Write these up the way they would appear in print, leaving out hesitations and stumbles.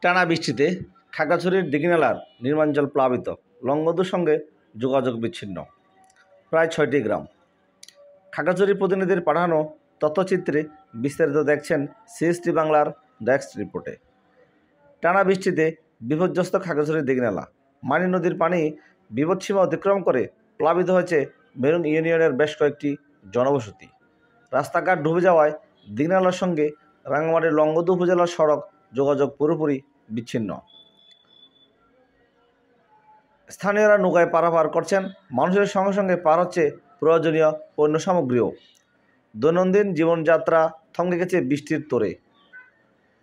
টানা বৃষ্টিতে খাগড়াছড়ির দিঘিনালার নির্মাঞ্চল প্লাবিত, লংগদুর সঙ্গে যোগাযোগ বিচ্ছিন্ন প্রায় ৬টি গ্রাম। খাগড়াছড়ি প্রতিনিধির পাঠানো তথ্যচিত্রে বিস্তারিত দেখছেন সিএসটি বাংলার ডেস্ক রিপোর্টে। টানা বৃষ্টিতে বিপর্যস্ত খাগড়াছড়ির দিঘিনালা। মানি নদীর পানি বিপদসীমা অতিক্রম করে প্লাবিত হয়েছে মেরুং ইউনিয়নের বেশ কয়েকটি জনবসতি। রাস্তাঘাট ডুবে যাওয়ায় দিঘিনালার সঙ্গে রাঙ্গামাটির লংগদু উপজেলার সড়ক যোগাযোগ পুরোপুরি বিচ্ছিন্ন। স্থানীয়রা নৌকায় পারাপার করছেন, মানুষের সঙ্গে সঙ্গে পার হচ্ছে প্রয়োজনীয় পণ্য সামগ্রীও। দৈনন্দিন জীবনযাত্রা থমকে গেছে বৃষ্টির তোড়ে।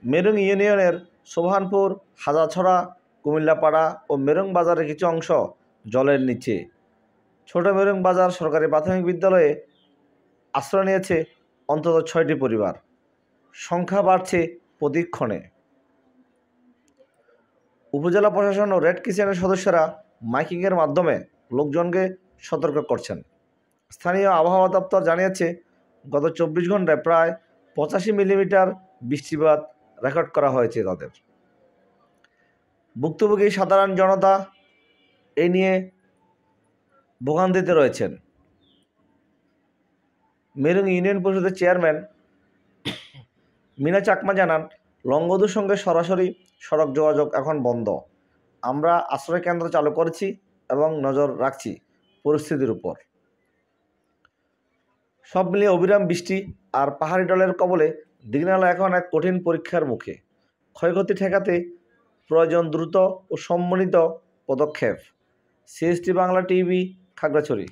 মেরুং ইউনিয়নের সোবহানপুর, হাজাছড়া, কুমিল্লাপাড়া ও মেরুং বাজারের কিছু অংশ জলের নিচে। ছোট মেরুং বাজার সরকারি প্রাথমিক বিদ্যালয়ে আশ্রয় নিয়েছে অন্তত ৬টি পরিবার। সংখ্যা বাড়ছে প্রতিক্ষণে। উপজেলা প্রশাসন ও রেড কিচেনের সদস্যরা মাইকিংয়ের মাধ্যমে লোকজনকে সতর্ক করছেন। স্থানীয় আবহাওয়া দপ্তর জানিয়েছে, গত ২৪ ঘন্টায় প্রায় ৮৫ মিলিমিটার বৃষ্টিপাত রেকর্ড করা হয়েছে তাদের। ভুক্তভোগী সাধারণ জনতা এই নিয়ে ভোগান্তিতে রয়েছেন। মেরুং ইউনিয়ন পরিষদের চেয়ারম্যান মিনা চাকমা জানান, লংগদুর সঙ্গে সরাসরি সড়ক যোগাযোগ এখন বন্ধ। আমরা আশ্রয় কেন্দ্র চালু করেছি এবং নজর রাখছি পরিস্থিতির উপর। সব মিলিয়ে অবিরাম বৃষ্টি আর পাহাড়ি ঢলের কবলে দিঘিনালা এখন এক কঠিন পরীক্ষার মুখে। ক্ষয়ক্ষতি ঠেকাতে প্রয়োজন দ্রুত ও সমন্বিত পদক্ষেপ। CST Bangla TV, Khagrachari.